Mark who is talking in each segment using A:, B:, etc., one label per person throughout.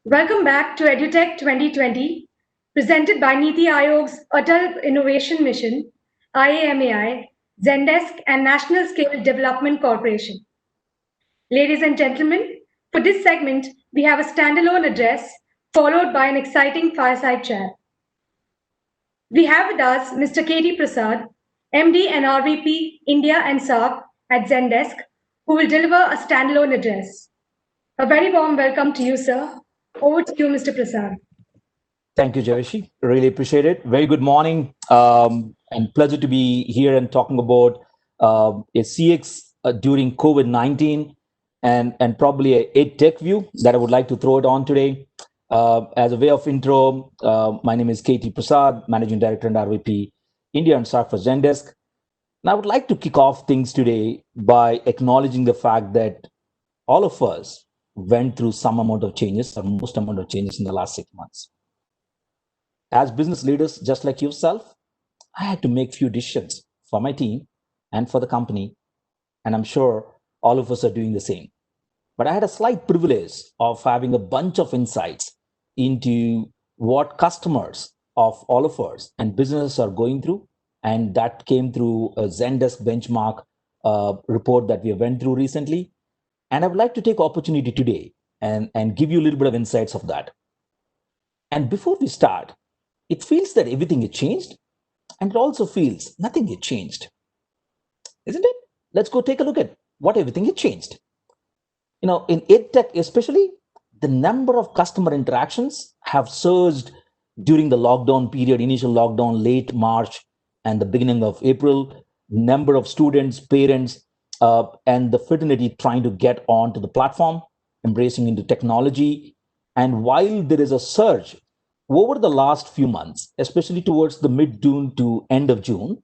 A: Welcome back to EduTech 2020, presented by Niti Aayog's Atal Innovation Mission, IAMAI, Zendesk, and National Scale Development Corporation. Ladies and gentlemen, for this segment, we have a standalone address followed by an exciting fireside chat. We have with us Mr. K.T. Prasad, MD and RVP India and SAARC at Zendesk, who will deliver a standalone address. A very warm welcome to you, sir. Over to you, Mr. Prasad.
B: Thank you, Javeshi. Really appreciate it. Very good morning, and pleasure to be here and talking about a CX during COVID-19 and probably a tech view that I would like to throw it on today. As a way of intro, my name is KT Prasad, Managing Director and RVP India and SAARC for Zendesk. And I would like to kick off things today by acknowledging the fact that all of us went through some amount of changes, or most amount of changes in the last 6 months. As business leaders, just like yourself, I had to make few decisions for my team and for the company. And I'm sure all of us are doing the same. But I had a slight privilege of having a bunch of insights into what customers of all of us and businesses are going through. And that came through a Zendesk benchmark report that we went through recently. And I would like to take opportunity today and give you a little bit of insights of that. And before we start, it feels that everything has changed, and it also feels nothing has changed. Isn't it? Let's go take a look at what everything has changed. In EdTech especially, the number of customer interactions have surged during the lockdown period, initial lockdown, late March and the beginning of April. Number of students, parents, and the fraternity trying to get onto the platform, embracing into technology. And while there is a surge over the last few months, especially towards the mid-June to end of June,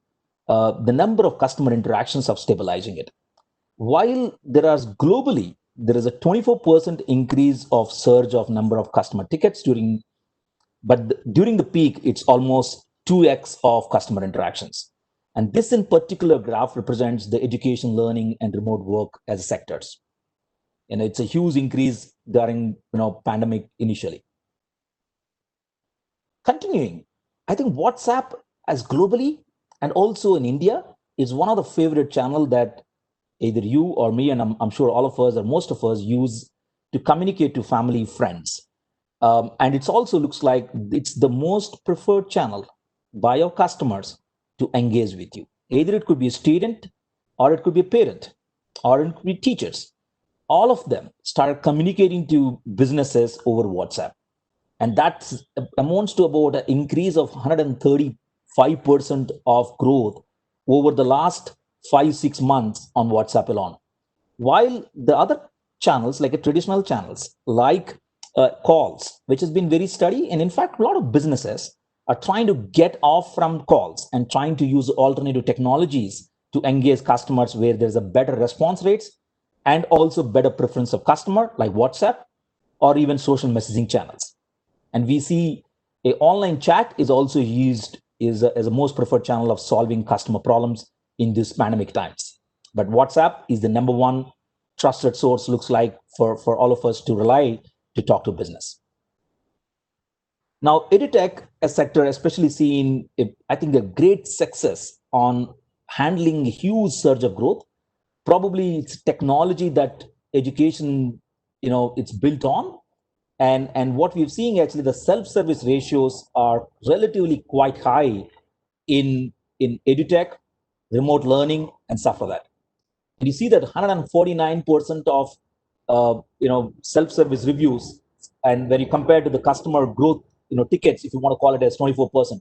B: the number of customer interactions are stabilizing it. While there is a 24% increase of surge of number of customer tickets during the peak, it's almost 2x of customer interactions. And this in particular graph represents the education, learning, and remote work as sectors. And it's a huge increase during pandemic initially. Continuing, I think WhatsApp as globally and also in India is one of the favorite channel that either you or me, and I'm sure all of us or most of us use to communicate to family, friends. And it also looks like it's the most preferred channel by your customers to engage with you. Either it could be a student, or it could be a parent, or it could be teachers. All of them started communicating to businesses over WhatsApp. And that amounts to about an increase of 135% of growth over the last 5-6 months on WhatsApp alone. While the other channels, like traditional channels, like calls, which has been very steady, and in fact, a lot of businesses are trying to get off from calls and trying to use alternative technologies to engage customers where there's a better response rates and also better preference of customer, like WhatsApp or even social messaging channels. And we see a online chat is also used as a most preferred channel of solving customer problems in these pandemic times. But WhatsApp is the number one trusted source, looks like, for all of us to rely to talk to business. Now, EdTech as sector, especially seeing, I think, a great success on handling a huge surge of growth. Probably it's technology that education, it's built on. And what we're seeing, actually, the self-service ratios are relatively quite high in EdTech, remote learning, and stuff like that. And you see that 149% of self-service reviews, and when you compare to the customer growth, tickets, if you want to call it as 24%,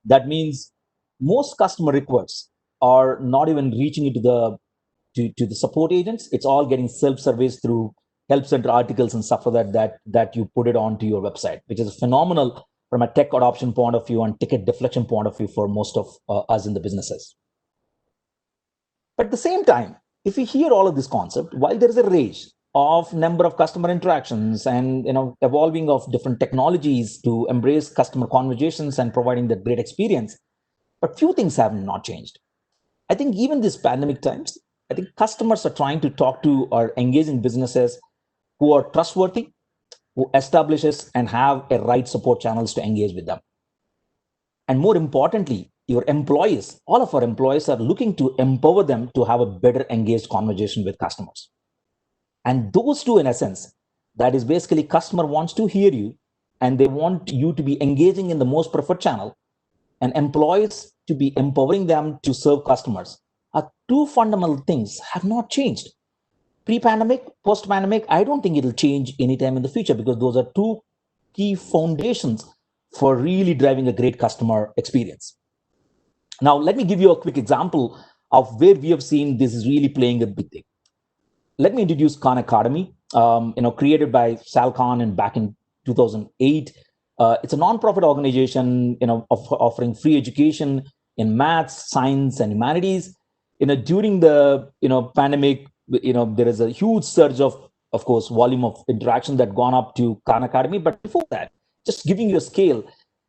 B: that means most customer requests are not even reaching into the support agents. It's all getting self-service through help center articles and stuff like that you put it onto your website, which is phenomenal from a tech adoption point of view and ticket deflection point of view for most of us in the businesses. But at the same time, if you hear all of this concept, while there is a range of number of customer interactions and evolving of different technologies to embrace customer conversations and providing that great experience, but few things have not changed. I think even these pandemic times, I think customers are trying to talk to or engage in businesses who are trustworthy, who establishes and have a right support channels to engage with them. And more importantly, your employees, all of our employees are looking to empower them to have a better engaged conversation with customers. And those two, in essence, that is basically customer wants to hear you and they want you to be engaging in the most preferred channel, and employees to be empowering them to serve customers, are two fundamental things have not changed. Pre-pandemic, post-pandemic, I don't think it'll change anytime in the future, because those are two key foundations for really driving a great customer experience. Now, let me give you a quick example of where we have seen this is really playing a big thing. Let me introduce Khan Academy, created by Sal Khan and back in 2008. It's a non-profit organization, offering free education in maths, science, and humanities. During the pandemic, there is a huge surge of course, volume of interaction that gone up to Khan Academy. But before that, just giving you a scale,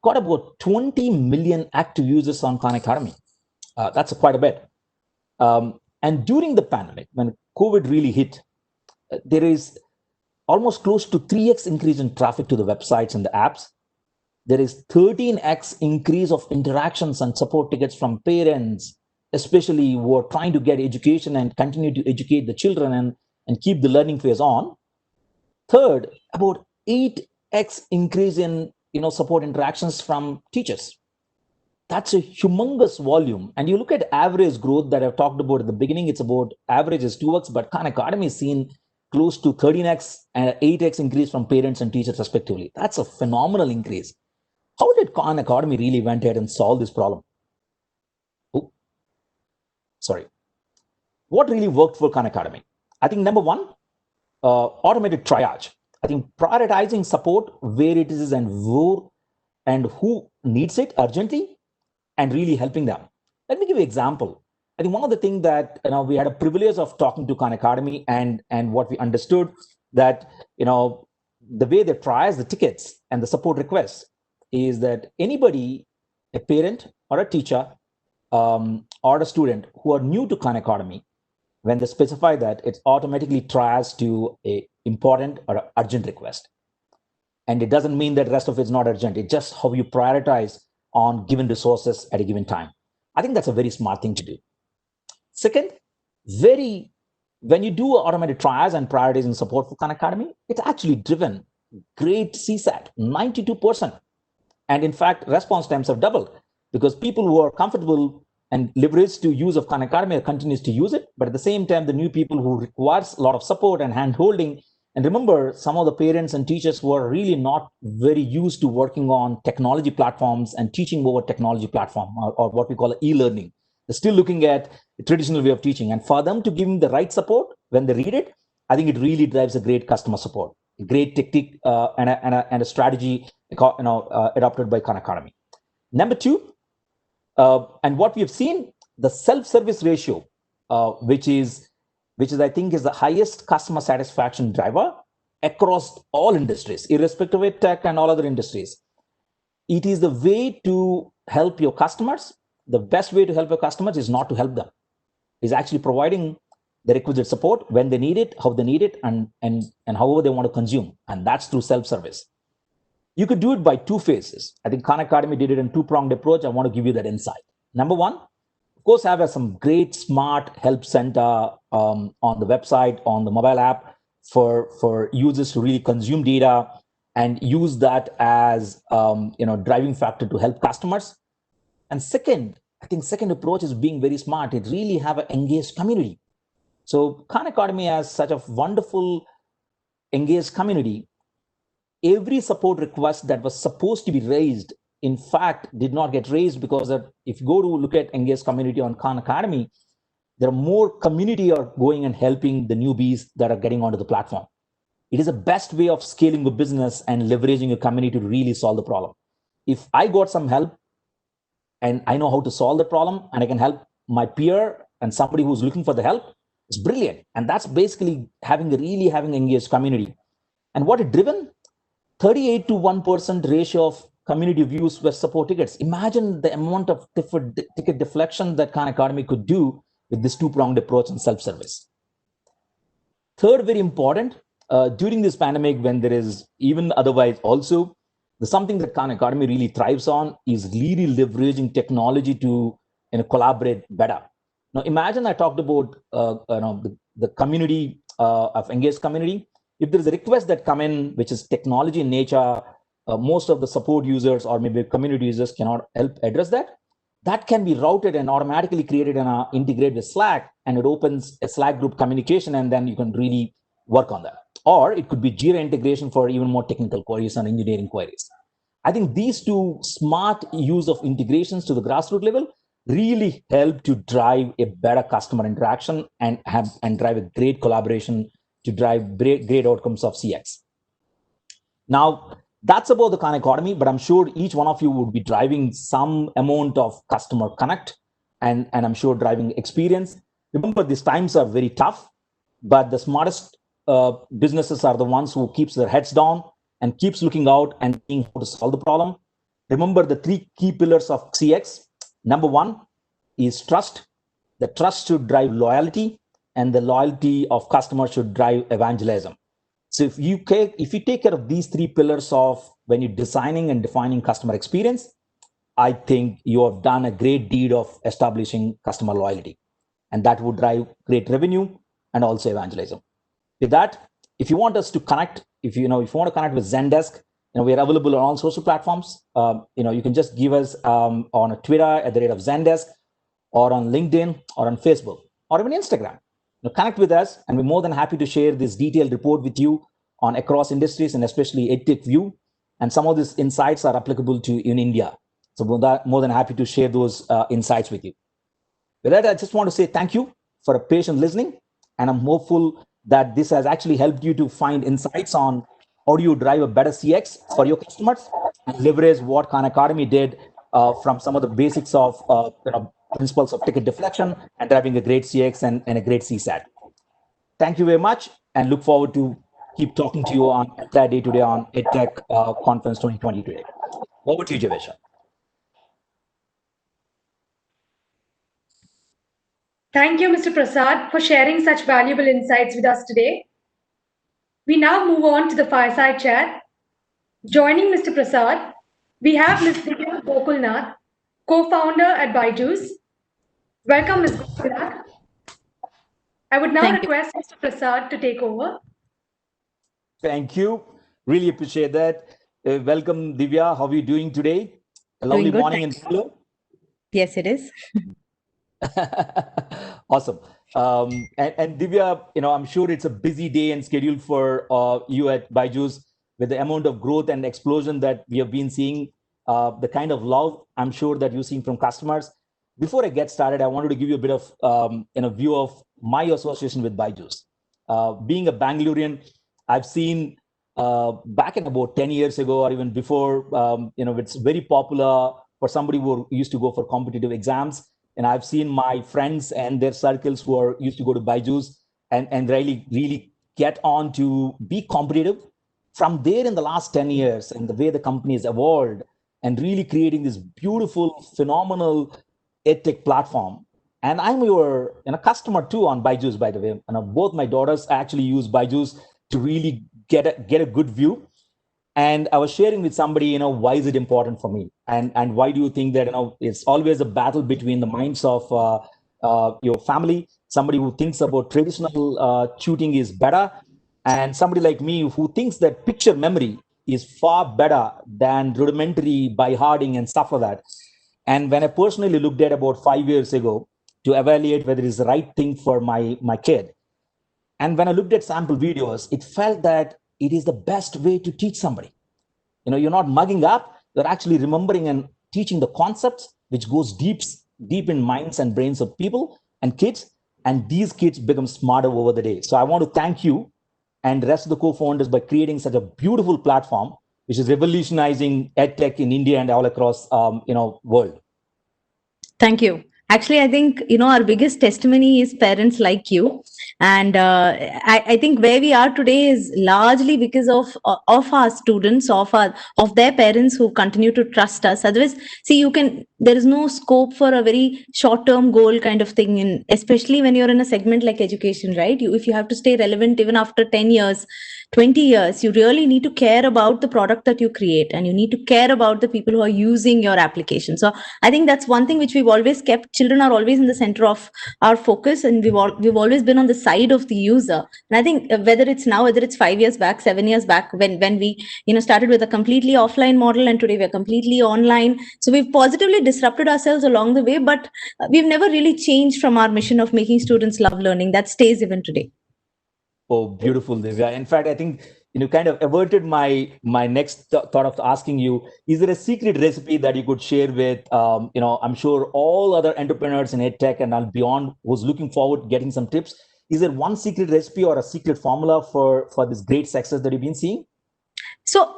B: got about 20 million active users on Khan Academy. That's quite a bit. And during the pandemic, when COVID really hit, there is almost close to 3x increase in traffic to the websites and the apps. There is 13x increase of interactions and support tickets from parents, especially who are trying to get education and continue to educate the children and keep the learning phase on. Third, about 8x increase in support interactions from teachers. That's a humongous volume. And you look at average growth that I've talked about at the beginning, it's about average is 2x, but Khan Academy is seen close to 13x and 8x increase from parents and teachers respectively. That's a phenomenal increase. How did Khan Academy really went ahead and solve this problem? What really worked for Khan Academy? I think number one, automated triage. I think prioritizing support where it is and who needs it urgently, and really helping them. Let me give you an example. I think one of the things that we had a privilege of talking to Khan Academy, and what we understood that the way they triage the tickets and the support requests is that anybody, a parent or a teacher or a student who are new to Khan Academy, when they specify that, it's automatically triaged to a important or urgent request. And it doesn't mean that the rest of it's not urgent. It's just how you prioritize on given resources at a given time. I think that's a very smart thing to do. Second, when you do automated triage and prioritizing support for Khan Academy, it's actually driven great CSAT, 92%. And in fact, response times have doubled, because people who are comfortable and leverage to use of Khan Academy continues to use it. But at the same time, the new people who requires a lot of support and hand-holding. And remember, some of the parents and teachers who are really not very used to working on technology platforms and teaching over technology platform, or what we call e-learning. They're still looking at the traditional way of teaching. And for them to give them the right support when they read it, I think it really drives a great customer support, a great technique and a strategy adopted by Khan Academy. Number two, and what we have seen, the self-service ratio, which is I think is the highest customer satisfaction driver across all industries, irrespective of tech and all other industries. It is the way to help your customers. The best way to help your customers is not to help them. Is actually providing the requisite support when they need it, how they need it, and however they want to consume. And that's through self-service. You could do it by two phases. I think Khan Academy did it in two-pronged approach. I want to give you that insight. Number one, of course, have some great smart help center on the website, on the mobile app for users to really consume data and use that as driving factor to help customers. And second, I think second approach is being very smart. It really have an engaged community. So Khan Academy has such a wonderful engaged community. Every support request that was supposed to be raised, in fact, did not get raised, because if you go to look at engaged community on Khan Academy, there are more community are going and helping the newbies that are getting onto the platform. It is the best way of scaling a business and leveraging a community to really solve the problem. If I got some help and I know how to solve the problem and I can help my peer and somebody who's looking for the help, it's brilliant. And that's basically having engaged community. And what it driven? 38 to 1% ratio of community views were support tickets. Imagine the amount of ticket deflection that Khan Academy could do with this two-pronged approach and self-service. Third, very important, during this pandemic, when there is even otherwise also, the something that Khan Academy really thrives on is really leveraging technology to collaborate better. Now, imagine I talked about the community of engaged community. If there is a request that come in, which is technology in nature, most of the support users or maybe community users cannot help address that. That can be routed and automatically created and integrated with Slack, and it opens a Slack group communication, and then you can really work on that. Or it could be Jira integration for even more technical queries and engineering queries. I think these two smart use of integrations to the grassroots level really help to drive a better customer interaction and drive a great collaboration to drive great outcomes of CX. Now, that's about the Khan Academy, but I'm sure each one of you would be driving some amount of customer connect and I'm sure driving experience. Remember, these times are very tough, but the smartest businesses are the ones who keeps their heads down and keeps looking out and seeing how to solve the problem. Remember the three key pillars of CX. Number one is trust. The trust should drive loyalty, and the loyalty of customers should drive evangelism. So if you take care of these three pillars of when you're designing and defining customer experience, I think you have done a great deed of establishing customer loyalty, and that would drive great revenue and also evangelism. With that, if you want us to connect, if you want to connect with Zendesk, we are available on all social platforms. You can just give us on a Twitter at the rate of Zendesk, or on LinkedIn, or on Facebook, or even Instagram. Connect with us, and we're more than happy to share this detailed report with you on across industries and especially EdTech view. And some of these insights are applicable to in India. So more than happy to share those insights with you. With that, I just want to say thank you for a patient listening, and I'm hopeful that this has actually helped you to find insights on how do you drive a better CX for your customers and leverage what Khan Academy did from some of the basics of principles of ticket deflection and driving a great CX and a great CSAT. Thank you very much, and look forward to keep talking to you on that day today on EdTech Conference 2020 today. Over to you, Javesha.
A: Thank you, Mr. Prasad, for sharing such valuable insights with us today. We now move on to the Fireside chat. Joining Mr. Prasad, we have Ms. Divya Gokulnath, co-founder at Byju. Welcome, Ms. Gokulnath. I would now request Mr. Prasad to take over.
B: Thank you. Really appreciate that. Welcome, Divya. How are you doing today? A lovely morning in Bangalore.
C: Yes, it is.
B: Awesome. And Divya, I'm sure it's a busy day and schedule for you at Byju with the amount of growth and explosion that we have been seeing, the kind of love I'm sure that you're seeing from customers. Before I get started, I wanted to give you a bit of view of my association with Byju. Being a Bangalorean, I've seen back in about 10 years ago or even before, it's very popular for somebody who used to go for competitive exams. And I've seen my friends and their circles who used to go to Byju and really get on to be competitive. From there, in the last 10 years, and the way the company has evolved and really creating this beautiful, phenomenal EdTech platform. And I'm your customer too on Byju, by the way. And both my daughters actually use Byju to really get a good view. And I was sharing with somebody, why is it important for me? And why do you think that, it's always a battle between the minds of your family, somebody who thinks about traditional tutoring is better, and somebody like me who thinks that picture memory is far better than rudimentary by harding and stuff like that. And when I personally looked at about 5 years ago to evaluate whether it's the right thing for my kid, and when I looked at sample videos, it felt that it is the best way to teach somebody. You're not mugging up, you're actually remembering and teaching the concepts, which goes deep in minds and brains of people and kids, and these kids become smarter over the day. So I want to thank you and the rest of the co-founders by creating such a beautiful platform, which is revolutionizing EdTech in India and all across world.
C: Thank you. Actually, I think, our biggest testimony is parents like you. And I think where we are today is largely because of our students, of their parents who continue to trust us. Otherwise, see, there is no scope for a very short-term goal kind of thing, especially when you're in a segment like education, right? If you have to stay relevant even after 10 years, 20 years, you really need to care about the product that you create, and you need to care about the people who are using your application. So I think that's one thing which we've always kept. Children are always in the center of our focus, and we've always been on the side of the user. And I think whether it's now, whether it's 5 years back, 7 years back, when we started with a completely offline model, and today we're completely online. So we've positively disrupted ourselves along the way, but we've never really changed from our mission of making students love learning. That stays even today.
B: Oh, beautiful, Divya. In fact, I think kind of averted my next thought of asking you: is there a secret recipe that you could share with I'm sure all other entrepreneurs in edtech and beyond who's looking forward to getting some tips? Is there one secret recipe or a secret formula for this great success that you've been seeing?
C: So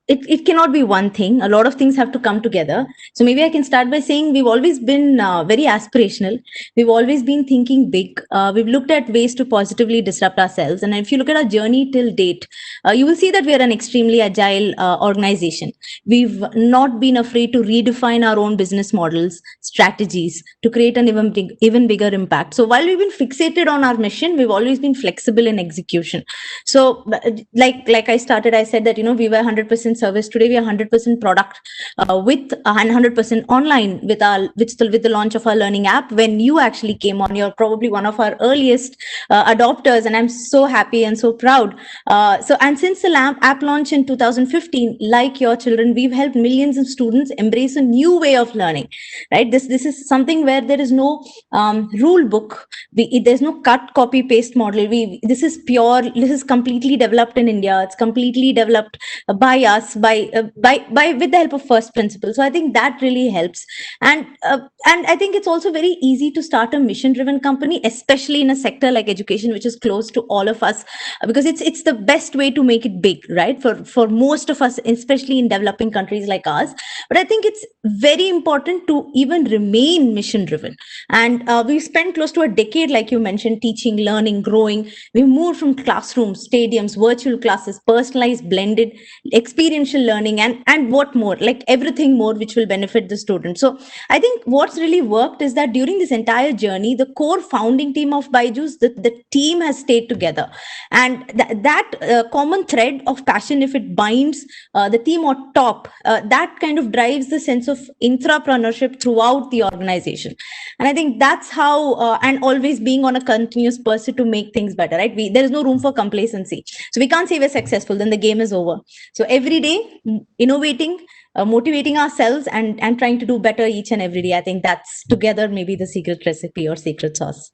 C: it cannot be one thing. A lot of things have to come together. So maybe I can start by saying we've always been very aspirational. We've always been thinking big. We've looked at ways to positively disrupt ourselves. And if you look at our journey till date, you will see that we are an extremely agile organization. We've not been afraid to redefine our own business models, strategies to create an even bigger impact. So while we've been fixated on our mission, we've always been flexible in execution. So like I said that we were 100% service. Today we are 100% product with 100% online with the launch of our learning app. When you actually came on, you're probably one of our earliest adopters, and I'm so happy and so proud. And since the app launch in 2015, like your children, we've helped millions of students embrace a new way of learning. Right? This is something where there is no rule book. There's no cut, copy, paste model. This is pure. This is completely developed in India. It's completely developed by us, by with the help of first principles. So I think that really helps. And I think it's also very easy to start a mission driven company, especially in a sector like education, which is close to all of us, because it's the best way to make it big, right? For most of us, especially in developing countries like ours. But I think it's very important to even remain mission driven. And we spent close to a decade, like you mentioned, teaching, learning, growing. We moved from classrooms, stadiums, virtual classes, personalized, blended, experiential learning, and what more, like everything more which will benefit the student. So I think what's really worked is that during this entire journey, the core founding team of Byju's, the team has stayed together. And that common thread of passion, if it binds the team on top, that kind of drives the sense of intrapreneurship throughout the organization. And I think that's how, and always being on a continuous pursuit to make things better, right? There is no room for complacency. So we can't say we're successful, then the game is over. So every day, innovating, motivating ourselves, and trying to do better each and every day. I think that's together maybe the secret recipe or secret sauce.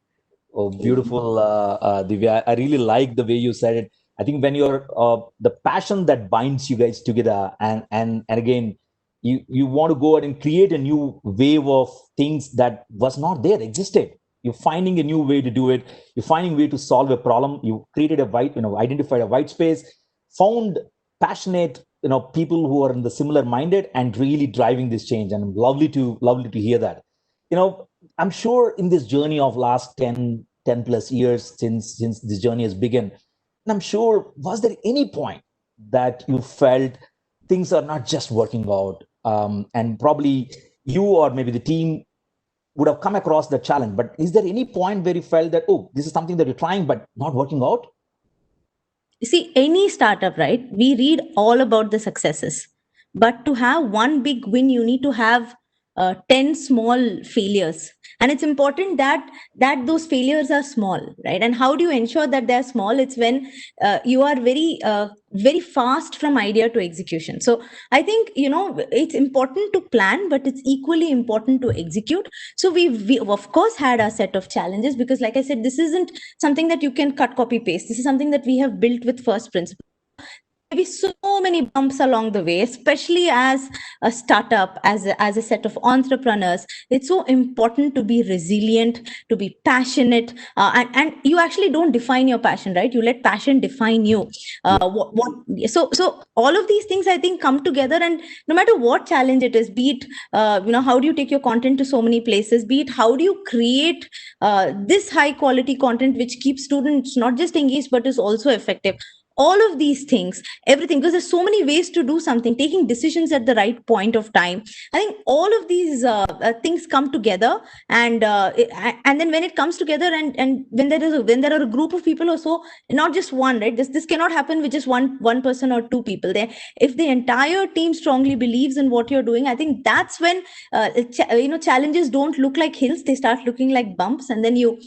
B: Oh, beautiful, Divya. I really like the way you said it. I think when you're the passion that binds you guys together, and again, you want to go out and create a new wave of things that was not there, existed. You're finding a new way to do it. You're finding a way to solve a problem. You created identified a white space, found passionate, people who are in the similar minded and really driving this change. And lovely to hear that. I'm sure in this journey of last 10 plus years since this journey has begun, and I'm sure, was there any point that you felt things are not just working out? And probably you or maybe the team would have come across the challenge, but is there any point where you felt that, oh, this is something that you're trying, but not working out?
C: See, any startup, right? We read all about the successes, but to have one big win, you need to have 10 small failures. And it's important that those failures are small, right? And how do you ensure that they're small? It's when you are very fast from idea to execution. So I think it's important to plan, but it's equally important to execute. So we of course had a set of challenges, because like I said, this isn't something that you can cut, copy, paste. This is something that we have built with first principles. be so many bumps along the way, especially as a startup, as a set of entrepreneurs. It's so important to be resilient, to be passionate, and you actually don't define your passion, right? You let passion define you. So all of these things, I think, come together, and no matter what challenge it is, be it how do you take your content to so many places, be it how do you create this high quality content which keeps students not just engaged but is also effective, all of these things, everything, because there's so many ways to do something, taking decisions at the right point of time. I think all of these things come together, and then when it comes together, and when there are a group of people also, not just one, right? This cannot happen with just one person or two people there. If the entire team strongly believes in what you're doing, I think that's when challenges don't look like hills, they start looking like bumps, and then you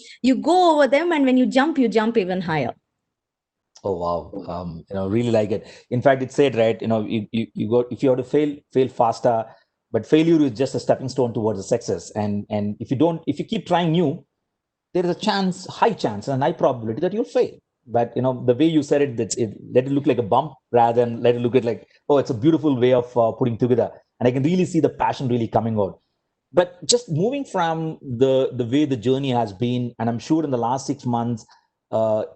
C: go over them, and when you jump even higher.
B: Oh wow, really like it. In fact, it said, right, you go, if you have to fail faster, but failure is just a stepping stone towards the success. And if you keep trying new, there is a high chance and a high probability that you'll fail. But the way you said it, let it look like a bump rather than let it look at like, oh, it's a beautiful way of putting together. And I can really see the passion really coming out. But just moving from the way the journey has been, and I'm sure in the last 6 months,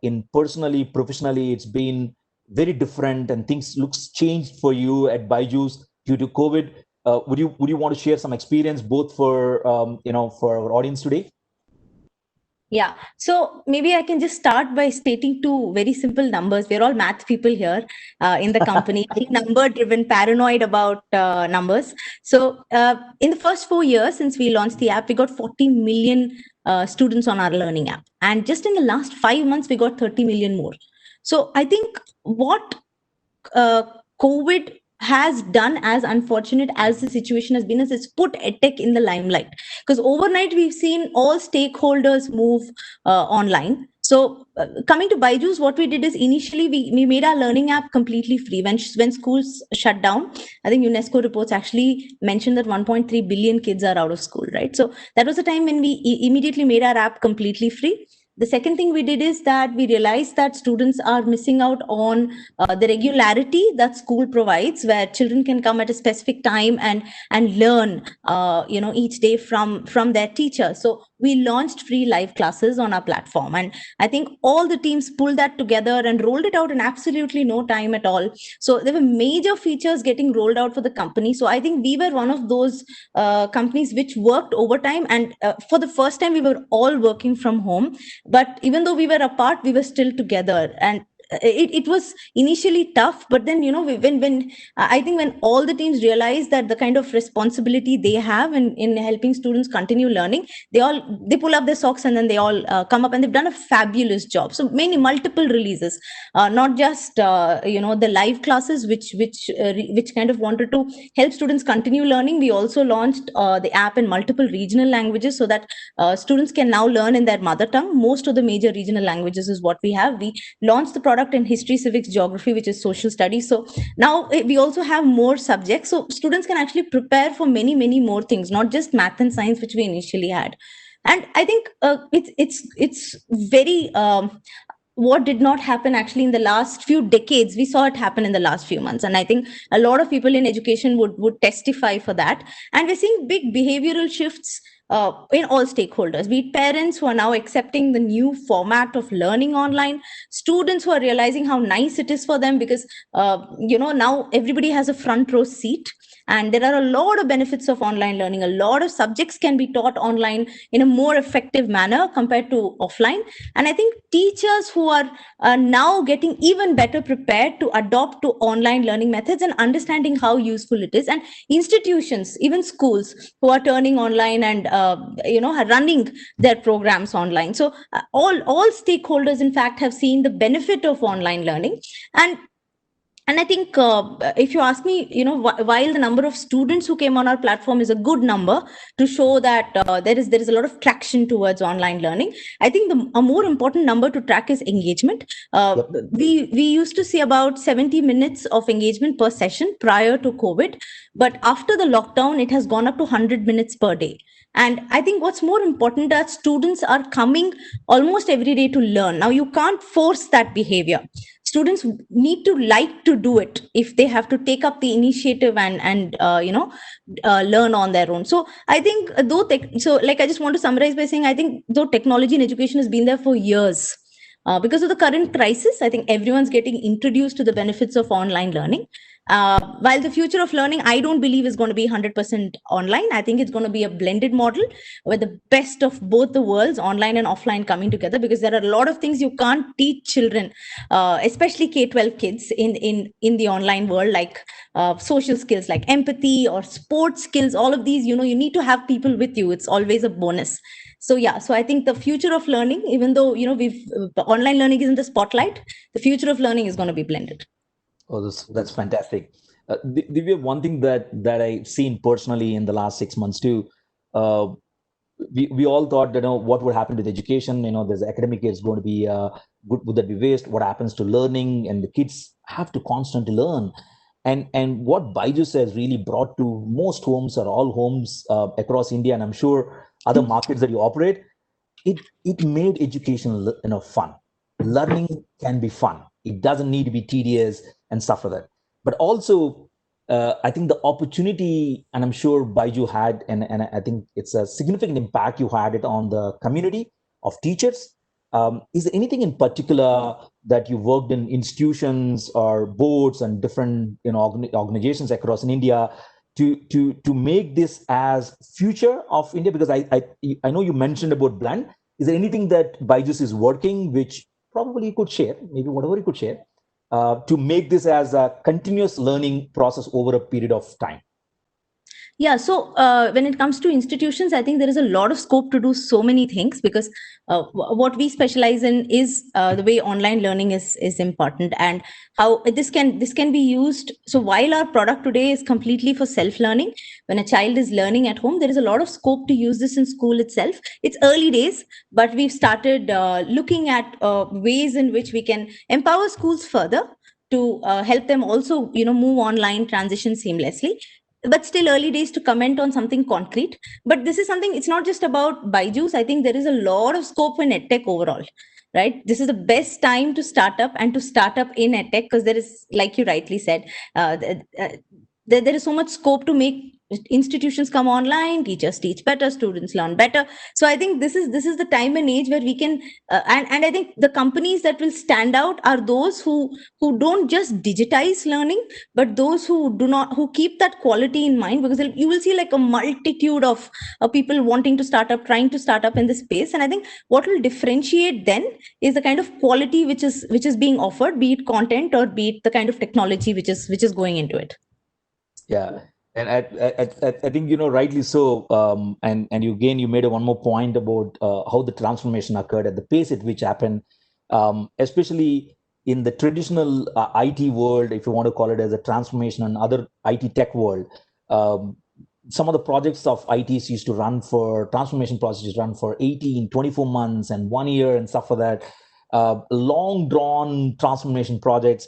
B: in personally, professionally, it's been very different, and things looks changed for you at Byju's due to COVID. Would you want to share some experience both for for our audience today?
C: Yeah. So maybe I can just start by stating two very simple numbers. We're all math people here in the company, number driven, paranoid about numbers. So in the first 4 years since we launched the app, we got 40 million students on our learning app. And just in the last 5 months, we got 30 million more. So I think what COVID has done, as unfortunate as the situation has been, is it's put edtech in the limelight, because overnight we've seen all stakeholders move online. So coming to Byju's, what we did is initially we made our learning app completely free. When schools shut down, I think UNESCO reports actually mentioned that 1.3 billion kids are out of school, right? So that was the time when we immediately made our app completely free. The second thing we did is that we realized that students are missing out on the regularity that school provides, where children can come at a specific time and learn, each day from their teacher. So we launched free live classes on our platform, and I think all the teams pulled that together and rolled it out in absolutely no time at all. So there were major features getting rolled out for the company. So I think we were one of those companies which worked overtime, and for the first time we were all working from home, but even though we were apart, we were still together. And it was initially tough, but then when I think when all the teams realize that the kind of responsibility they have in helping students continue learning, they pull up their socks, and then they all come up, and they've done a fabulous job. So multiple releases, not just the live classes which kind of wanted to help students continue learning. We also launched the app in multiple regional languages, so that students can now learn in their mother tongue. Most of the major regional languages is what we have. We launched the product in history, civics, geography, which is social studies. So now we also have more subjects, so students can actually prepare for many more things, not just math and science, which we initially had. And I think it's very what did not happen actually in the last few decades, we saw it happen in the last few months, and I think a lot of people in education would testify for that. And we're seeing big behavioral shifts in all stakeholders, be it parents who are now accepting the new format of learning online, students who are realizing how nice it is for them, because now everybody has a front row seat, and there are a lot of benefits of online learning. A lot of subjects can be taught online in a more effective manner compared to offline. And I think teachers who are now getting even better prepared to adopt to online learning methods and understanding how useful it is, and institutions, even schools, who are turning online and running their programs online. So all stakeholders in fact have seen the benefit of online learning. And I think if you ask me, while the number of students who came on our platform is a good number to show that there is a lot of traction towards online learning, I think a more important number to track is engagement. We used to see about 70 minutes of engagement per session prior to COVID, but after the lockdown, it has gone up to 100 minutes per day. And I think what's more important, that students are coming almost every day to learn. Now, you can't force that behavior. students need to like to do it if they have to take up the initiative and learn on their own. So I think I just want to summarize by saying, I think though technology in education has been there for years, because of the current crisis, I think everyone's getting introduced to the benefits of online learning. While the future of learning, I don't believe is going to be 100% online. I think it's going to be a blended model where the best of both the worlds, online and offline, coming together, because there are a lot of things you can't teach children, especially K-12 kids in the online world, like social skills like empathy or sports skills. All of these, you need to have people with you. It's always a bonus. So yeah, so I think the future of learning, even though online learning is in the spotlight, the future of learning is going to be blended.
B: Oh, that's fantastic. Divya, one thing that I've seen personally in the last 6 months too, uh, we all thought, what would happen with education? There's academic is going to be would that be waste? What happens to learning? And the kids have to constantly learn. And what Byju has really brought to most homes or all homes across India, and I'm sure other markets that you operate, it made education fun. Learning can be fun. It doesn't need to be tedious and stuff like that. But also, I think the opportunity, and I'm sure Byju had, and I think it's a significant impact you had it on the community of teachers. Is there anything in particular that you worked in institutions or boards and different organizations across in India to make this as future of India? Because I know you mentioned about blend. Is there anything that Byju's is working, which probably you could share, maybe whatever you could share, to make this as a continuous learning process over a period of time?
C: Yeah, so when it comes to institutions, I think there is a lot of scope to do so many things, because what we specialize in is the way online learning is important, and how this can be used. So while our product today is completely for self-learning, when a child is learning at home, there is a lot of scope to use this in school itself. It's early days, but we've started looking at ways in which we can empower schools further to help them also move online, transition seamlessly. But still early days to comment on something concrete. But this is something, it's not just about Byju's. I think there is a lot of scope in edtech overall, right? This is the best time to start up, and to start up in edtech, because there is, like you rightly said, there is so much scope to make institutions come online, teachers teach better, students learn better. So I think this is the time and age where we can and I think the companies that will stand out are those who don't just digitize learning, but those who keep that quality in mind, because you will see like a multitude of people wanting to start up, trying to start up in this space. And I think what will differentiate then is the kind of quality which is being offered, be it content or be it the kind of technology which is going into it.
B: Yeah, and I think rightly so. And you made one more point about how the transformation occurred at the pace at which happened, especially in the traditional IT world, if you want to call it as a transformation, and other IT tech world. Some of the projects of ITs used to run for transformation processes run for 18, 24 months and 1 year and stuff like that. Long drawn transformation projects.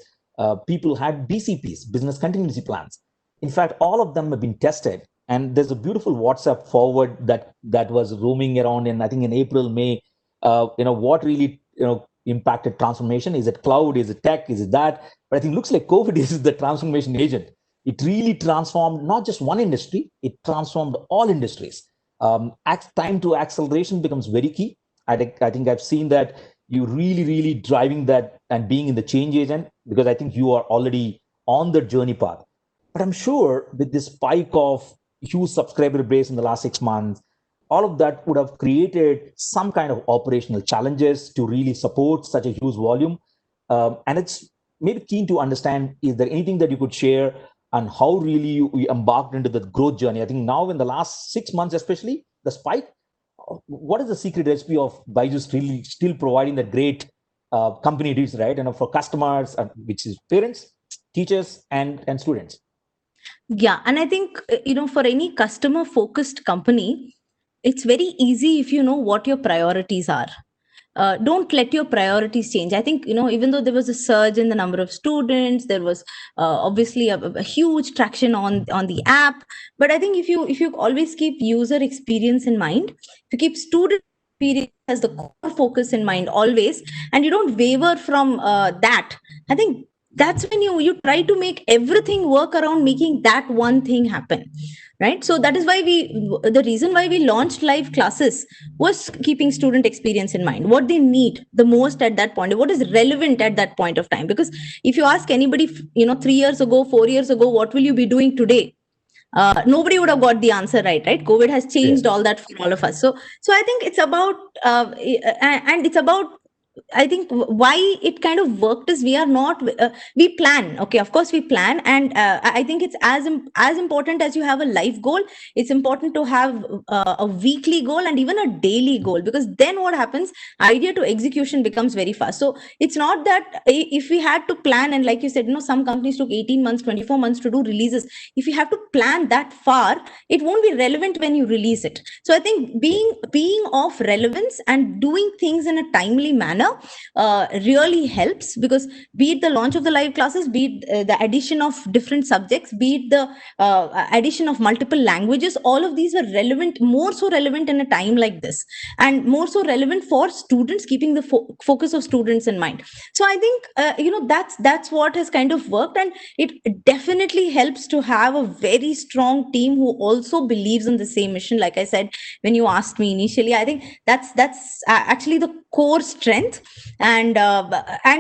B: People had BCPs, business continuity plans. In fact, all of them have been tested, and there's a beautiful WhatsApp forward that was roaming around in, I think, in April, May. What really impacted transformation? Is it cloud? Is it tech? Is it that? But I think it looks like COVID is the transformation agent. It really transformed not just one industry; it transformed all industries. Time to acceleration becomes very key. I think I've seen that you really driving that and being in the change agent, because I think you are already on the journey path. But I'm sure with this spike of huge subscriber base in the last 6 months, all of that would have created some kind of operational challenges to really support such a huge volume. And it's maybe keen to understand, is there anything that you could share on how really you embarked into the growth journey? I think now in the last 6 months, especially the spike, what is the secret recipe of Byju's really still providing that great company reach, right? And for customers, which is parents, teachers, and students.
C: Yeah, and I think for any customer focused company, it's very easy if you know what your priorities are. Don't let your priorities change. I think even though there was a surge in the number of students, there was obviously a huge traction on the app. But I think if you always keep user experience in mind, if you keep student experience as the core focus in mind always, and you don't waver from that, I think that's when you try to make everything work around making that one thing happen, right? So that is why the reason why we launched live classes was keeping student experience in mind, what they need the most at that point, what is relevant at that point of time. Because if you ask anybody, 3 years ago, 4 years ago, what will you be doing today, nobody would have got the answer right. COVID has
B: Yeah.
C: changed all that for all of us. So I think it's about and it's about, I think why it kind of worked is we are not we plan. Okay, of course we plan, and I think it's as important as you have a life goal. It's important to have a weekly goal and even a daily goal, because then what happens? Idea to execution becomes very fast. So it's not that if we had to plan, and like you said, some companies took 18 months, 24 months to do releases. If you have to plan that far, it won't be relevant when you release it. So I think being of relevance and doing things in a timely manner really helps, because be it the launch of the live classes, be it the addition of different subjects, be it the addition of multiple languages, all of these were relevant, more so relevant in a time like this, and more so relevant for students, keeping the focus of students in mind. So I think that's what has kind of worked, and it definitely helps to have a very strong team who also believes in the same mission. Like I said, when you asked me initially, I think that's actually the core strength. And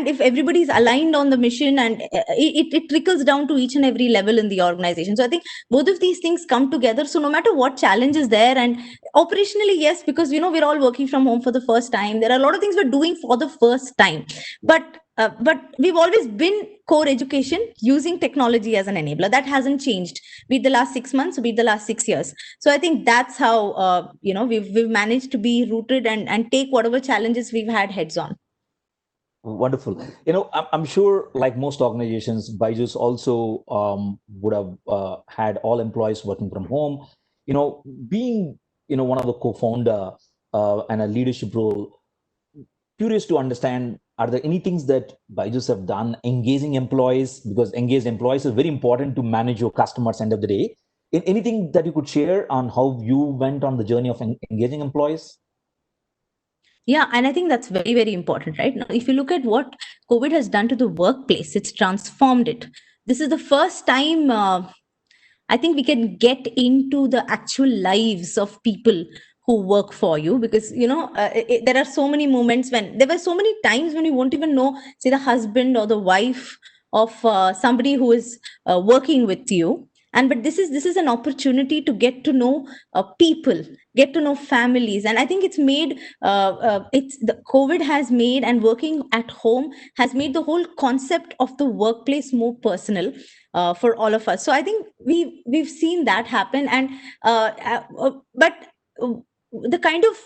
C: if everybody's aligned on the mission, and it trickles down to each and every level in the organization. So I think both of these things come together. So no matter what challenge is there, and operationally, yes, because we're all working from home for the first time, there are a lot of things we're doing for the first time, but we've always been core education using technology as an enabler. That hasn't changed, be it the last 6 months, be it the last 6 years. So I think that's how we've managed to be rooted and take whatever challenges we've had heads on.
B: Wonderful. I'm sure, like most organizations, Byju's also would have had all employees working from home. Being one of the co-founder and a leadership role, curious to understand, are there any things that Byju's have done engaging employees? Because engaged employees is very important to manage your customers end of the day. Anything that you could share on how you went on the journey of engaging employees?
C: Yeah, and I think that's very, very important, right? Now, if you look at what COVID has done to the workplace, it's transformed it. This is the first time I think we can get into the actual lives of people who work for you, because there are so many moments when there were so many times when you won't even know, say, the husband or the wife of somebody who is working with you. And but this is an opportunity to get to know people, get to know families. And I think it's made it's the COVID has made, and working at home has made the whole concept of the workplace more personal for all of us. So I think we've seen that happen. And but the kind of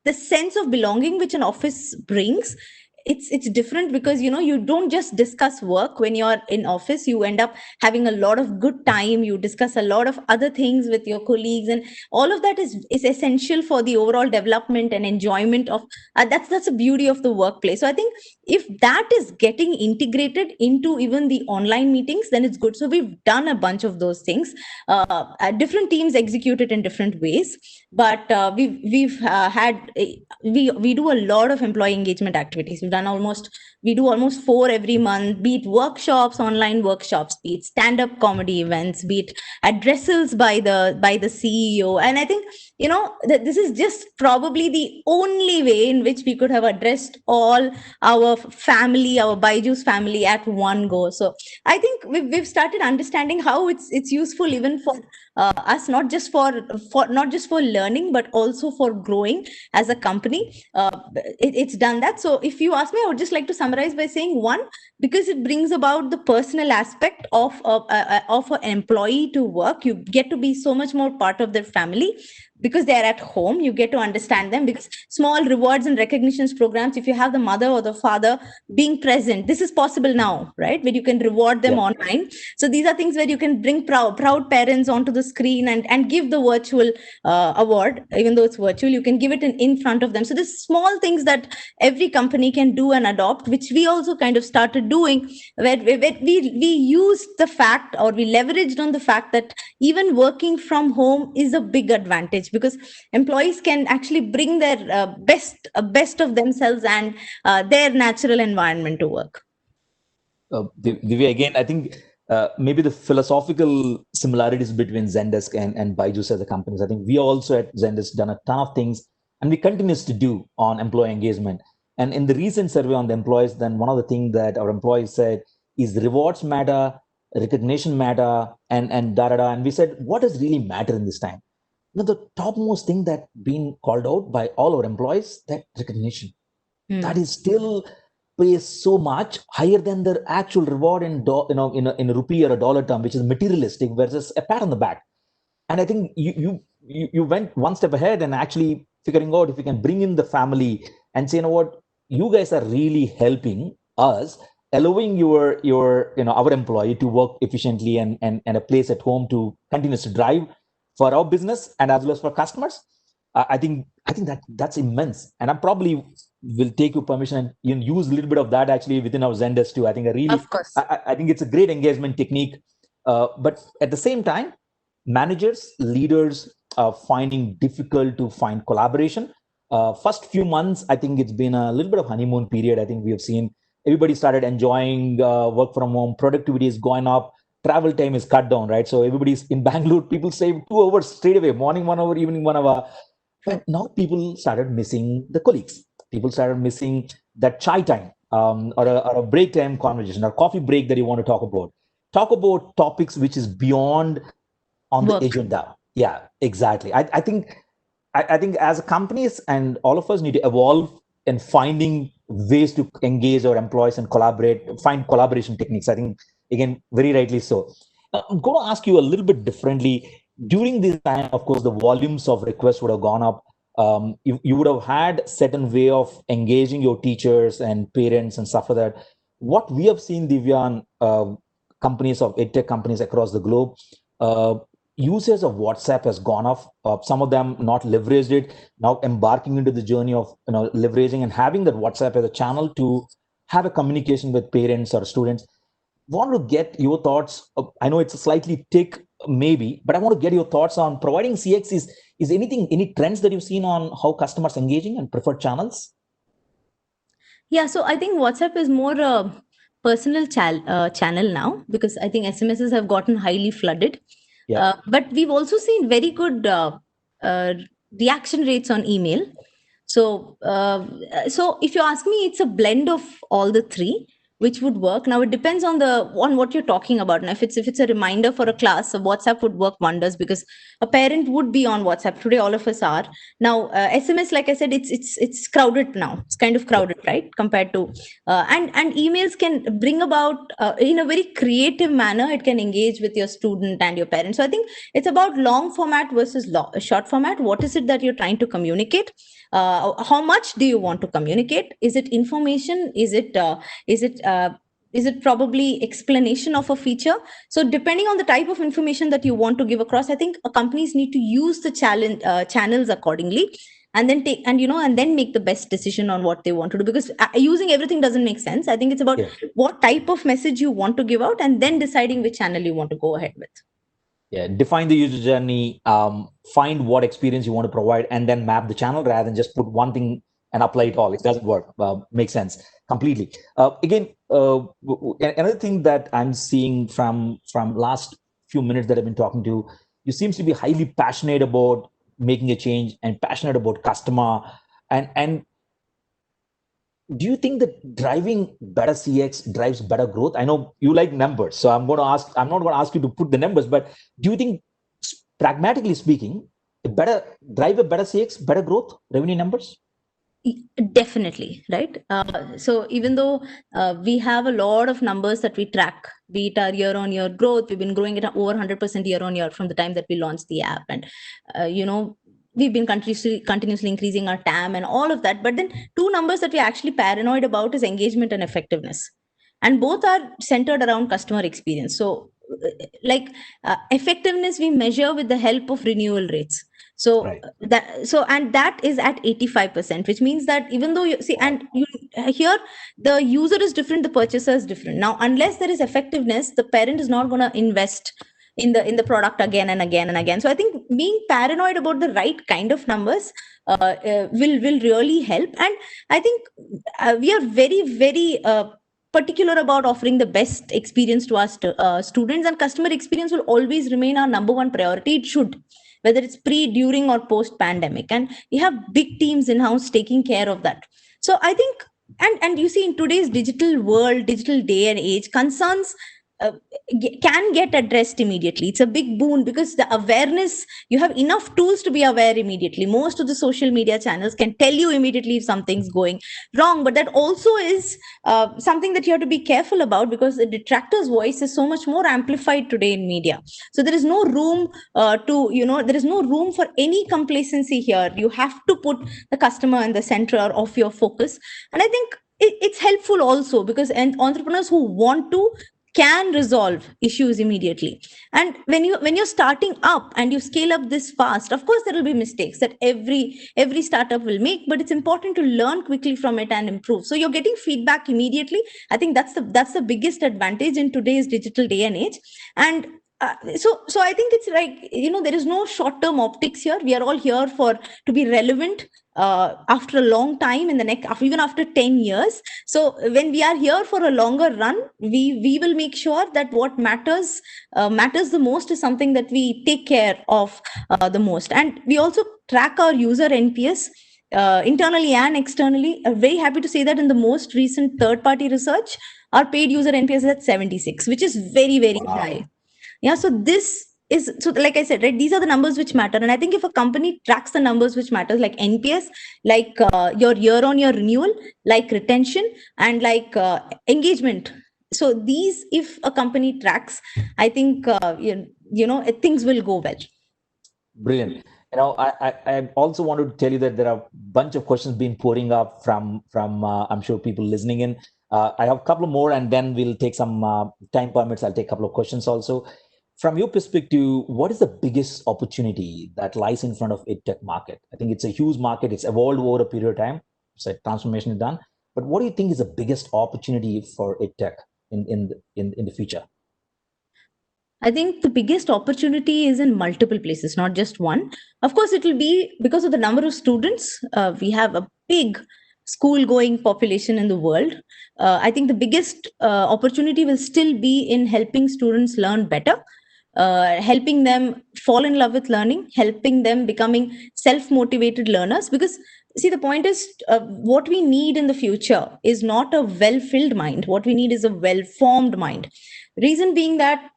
C: the sense of belonging which an office brings, it's different, because you don't just discuss work when you're in office. You end up having a lot of good time, you discuss a lot of other things with your colleagues, and all of that is essential for the overall development and enjoyment of that's the beauty of the workplace. So I think if that is getting integrated into even the online meetings, then it's good. So we've done a bunch of those things. Different teams execute it in different ways, but we've had we do a lot of employee engagement activities. We do almost 4 every month, be it workshops, online workshops, be it stand-up comedy events, be it addressals by the CEO. And I think that this is just probably the only way in which we could have addressed all our family, our Byju's family at one go. So I think we've started understanding how it's useful even for us, not just for learning, but also for growing as a company. It's done that. So if you ask me, I would just like to summarize by saying, one, because it brings about the personal aspect of an employee to work. You get to be so much more part of their family because they're at home. You get to understand them, because small rewards and recognitions programs, if you have the mother or the father being present, this is possible now, right, where you can reward them online. So these are things where you can bring proud parents onto the screen and give the virtual award. Even though it's virtual, you can give it in front of them. So there's small things that every company can do and adopt, which we also kind of started doing, where we used the fact, or we leveraged on the fact, that even working from home is a big advantage, because employees can actually bring their best of themselves and their natural environment to work.
B: Divya, again, I think maybe the philosophical similarities between Zendesk and Byju as the companies. I think we also at Zendesk done a ton of things, and we continues to do on employee engagement. And in the recent survey on the employees, then one of the things that our employees said is rewards matter, recognition matter, and da da da. And we said, what does really matter in this time? The topmost thing that being called out by all our employees, that recognition. That is still pays so much higher than the actual reward in in a rupee or a dollar term, which is materialistic versus a pat on the back. And I think you went one step ahead and actually figuring out if you can bring in the family and say, you know what, you guys are really helping us, allowing your our employee to work efficiently and a place at home to continue to drive for our business and as well as for customers. I think that's immense, and I probably will take your permission and use a little bit of that actually within our Zendesk too. I think
C: Of course.
B: I think it's a great engagement technique, but at the same time, managers, leaders are finding difficult to find collaboration. First few months, I think it's been a little bit of honeymoon period. I think we have seen everybody started enjoying work from home, productivity is going up, travel time is cut down, right? So everybody's in Bangalore, people save 2 hours straight away, morning 1 hour, evening 1 hour. And now people started missing the colleagues. People started missing that chai time or a break time conversation or coffee break that you want to talk about. Talk about topics which is beyond on the agenda. Yeah, exactly. I think as companies and all of us need to evolve in finding ways to engage our employees and collaborate, find collaboration techniques. I think, again, very rightly so. I'm going to ask you a little bit differently. During this time, of course, the volumes of requests would have gone up. You would have had certain way of engaging your teachers and parents and stuff like that. What we have seen, Divya, companies of edtech companies across the globe, usage of WhatsApp has gone off. Some of them not leveraged it, now embarking into the journey of leveraging and having that WhatsApp as a channel to have a communication with parents or students. Want to get your thoughts. I know it's a slightly tick maybe, but I want to get your thoughts on providing CX. Is any trends that you've seen on how customers engaging and preferred channels?
C: Yeah, so I think WhatsApp is more a personal channel now, because I think SMSs have gotten highly flooded.
B: Yeah.
C: But we've also seen very good reaction rates on email. So if you ask me, it's a blend of all the three, which would work. Now it depends on what you're talking about. Now if it's a reminder for a class, so WhatsApp would work wonders, because a parent would be on WhatsApp today. All of us are now. SMS, like I said, it's crowded now. It's kind of crowded, right? Compared to and emails can bring about in a very creative manner. It can engage with your student and your parents. So I think it's about long format versus short format. What is it that you're trying to communicate? How much do you want to communicate? Is it information? Is it probably explanation of a feature? So depending on the type of information that you want to give across, I think companies need to use the channels accordingly, and then and then make the best decision on what they want to do, because using everything doesn't make sense. I think it's about what type of message you want to give out, and then deciding which channel you want to go ahead with.
B: Yeah, define the user journey, find what experience you want to provide, and then map the channel rather than just put one thing and apply it all. It doesn't work. Makes sense completely. Again, another thing that I'm seeing from last few minutes that I've been talking to, you seems to be highly passionate about making a change and passionate about customer. And do you think that driving better CX drives better growth? I know you like numbers, so I'm not going to ask you to put the numbers, but do you think, pragmatically speaking, drive a better CX, better growth, revenue numbers?
C: Definitely, right? So even though we have a lot of numbers that we track, be it our year-on-year growth, we've been growing at over 100% year-on-year from the time that we launched the app, and we've been continuously increasing our TAM and all of that. But then two numbers that we're actually paranoid about is engagement and effectiveness, and both are centered around customer experience. So effectiveness we measure with the help of renewal rates. So
B: right.
C: that is at 85%, which means that even though you see, and you here the user is different, the purchaser is different. Now, unless there is effectiveness, the parent is not going to invest in the product again and again and again. So I think being paranoid about the right kind of numbers will really help. And I think we are very, very particular about offering the best experience to our students, and customer experience will always remain our number one priority. It should, whether it's pre, during, or post pandemic, and we have big teams in house taking care of that. So I think, and you see, in today's digital world, digital day and age, concerns uh, can get addressed immediately. It's a big boon because the awareness, you have enough tools to be aware immediately. Most of the social media channels can tell you immediately if something's going wrong, but that also is something that you have to be careful about, because the detractor's voice is so much more amplified today in media. So there is no room there is no room for any complacency here. You have to put the customer in the center of your focus. And I think it's helpful also because entrepreneurs who want to can resolve issues immediately. And when you're starting up and you scale up this fast, of course there will be mistakes that every startup will make, but it's important to learn quickly from it and improve. So you're getting feedback immediately. I think that's the biggest advantage in today's digital day and age. And so I think it's like, there is no short term optics here. We are all here to be relevant after a long time, in the next, even after 10 years. So when we are here for a longer run, we will make sure that what matters the most is something that we take care of the most. And we also track our user NPS internally and externally. I'm very happy to say that in the most recent third party research, our paid user NPS is at 76, which is very, very high. Yeah, so like I said, right, these are the numbers which matter. And I think if a company tracks the numbers which matters, like NPS, like your year on year renewal, like retention, and like engagement, so these, if a company tracks, I think things will go well.
B: Brilliant. I also wanted to tell you that there are a bunch of questions being pouring up from I'm sure people listening in. I have a couple more, and then we'll take some time permits. I'll take a couple of questions also. From your perspective, what is the biggest opportunity that lies in front of EdTech market? I think it's a huge market. It's evolved over a period of time. So transformation is done. But what do you think is the biggest opportunity for EdTech in the future?
C: I think the biggest opportunity is in multiple places, not just one. Of course, it will be because of the number of students. We have a big school going population in the world. I think the biggest opportunity will still be in helping students learn better. Helping them fall in love with learning, helping them becoming self-motivated learners. Because see, the point is, what we need in the future is not a well-filled mind. What we need is a well-formed mind. Reason being that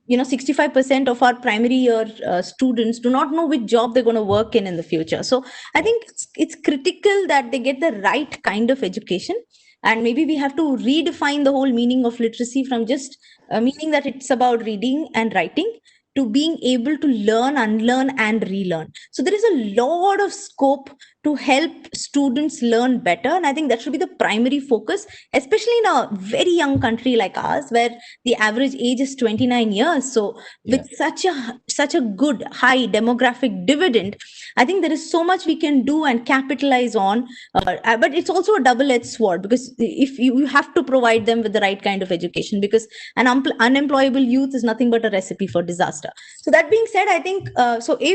C: 65% of our primary year students do not know which job they're going to work in the future. So I think it's critical that they get the right kind of education. And maybe we have to redefine the whole meaning of literacy from just meaning that it's about reading and writing to being able to learn, unlearn, and relearn. So there is a lot of scope to help students learn better. And I think that should be the primary focus, especially in a very young country like ours, where the average age is 29 years. So with such a good high demographic dividend, I think there is so much we can do and capitalize on. But it's also a double-edged sword, because if you have to provide them with the right kind of education, because an unemployable youth is nothing but a recipe for disaster. So that being said, I think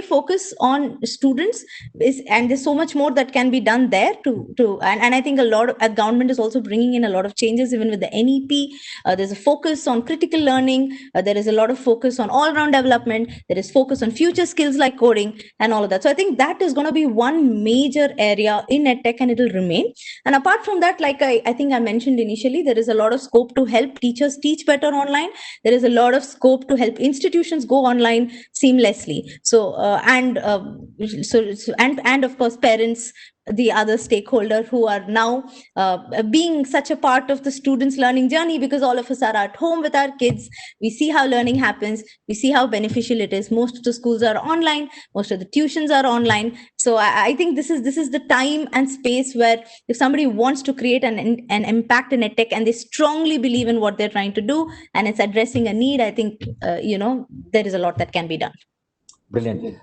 C: focus on students and there's so much more that can be done there and I think a lot of government is also bringing in a lot of changes, even with the NEP. There's a focus on critical learning. There is a lot of focus on all-round development. There is focus on future skills like coding and all of that. So I think that is going to be one major area in EdTech, and it will remain. And apart from that, like I think I mentioned initially, there is a lot of scope to help teachers teach better online. There is a lot of scope to help institutions go online seamlessly. So and of course parents, the other stakeholder who are now being such a part of the students' learning journey, because all of us are at home with our kids. We see how learning happens. We see how beneficial it is. Most of the schools are online. Most of the tuitions are online. So I think this is the time and space where if somebody wants to create an impact in EdTech and they strongly believe in what they're trying to do and it's addressing a need, I think there is a lot that can be done.
B: Brilliant.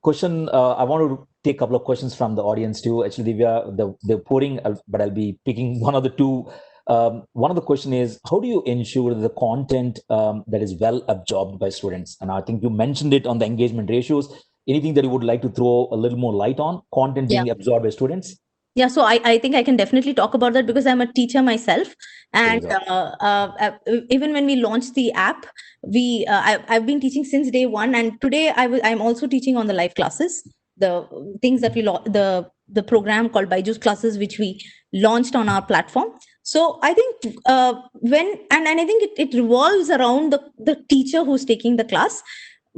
B: Question. I want to take a couple of questions from the audience too. Actually, Divya, they're pouring, but I'll be picking one of the two. One of the question is, how do you ensure the content that is well absorbed by students? And I think you mentioned it on the engagement ratios. Anything that you would like to throw a little more light on content being absorbed by students?
C: Yeah, so I think I can definitely talk about that because I'm a teacher myself, and even when we launched the app, I've been teaching since day one, and today I'm also teaching on the live classes, the things that the program called Byju's classes, which we launched on our platform. So I think when and I think it revolves around the teacher who's taking the class.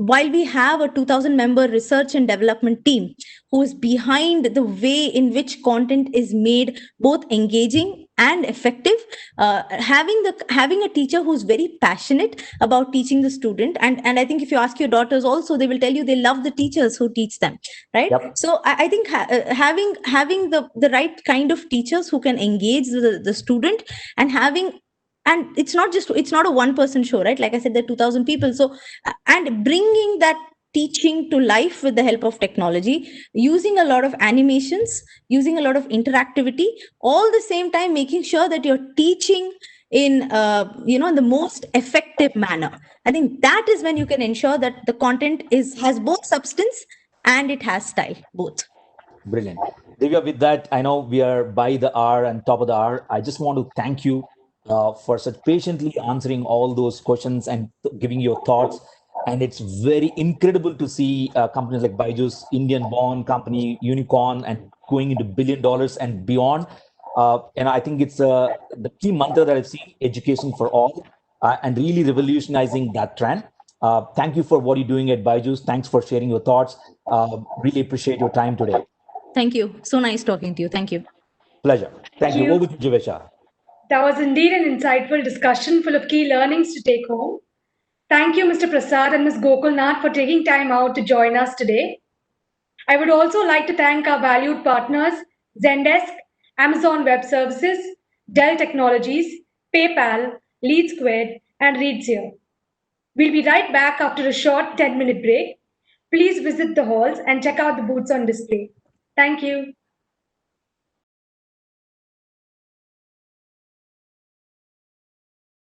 C: While we have a 2000 member research and development team who is behind the way in which content is made both engaging and effective, having a teacher who's very passionate about teaching the student, and I think if you ask your daughters also, they will tell you they love the teachers who teach them, right?
B: Yep.
C: So I think having the right kind of teachers who can engage the student, and having, and it's not a one person show, right? Like I said, there are 2000 people. So and bringing that teaching to life with the help of technology, using a lot of animations, using a lot of interactivity, all the same time making sure that you're teaching in the most effective manner. I think that is when you can ensure that the content has both substance and it has style, both.
B: Brilliant. Divya, with that, I know we are by the hour and top of the hour. I just want to thank you for such patiently answering all those questions and giving your thoughts. And it's very incredible to see companies like Byju's, Indian-born company, unicorn, and going into $1 billion and beyond. And I think it's the key mantra that I've seen: education for all, and really revolutionizing that trend. Thank you for what you're doing at Byju's. Thanks for sharing your thoughts. Really appreciate your time today.
C: Thank you. So nice talking to you. Thank you.
B: Pleasure. Thank
A: Thank
B: you.
A: you.
B: Over to Jivesha.
A: That was indeed an insightful discussion full of key learnings to take home. Thank you, Mr. Prasad and Ms. Gokulnath, for taking time out to join us today. I would also like to thank our valued partners, Zendesk, Amazon Web Services, Dell Technologies, PayPal, Lead Squared, and ReadSeer. We'll be right back after a short 10-minute break. Please visit the halls and check out the booths on display. Thank you.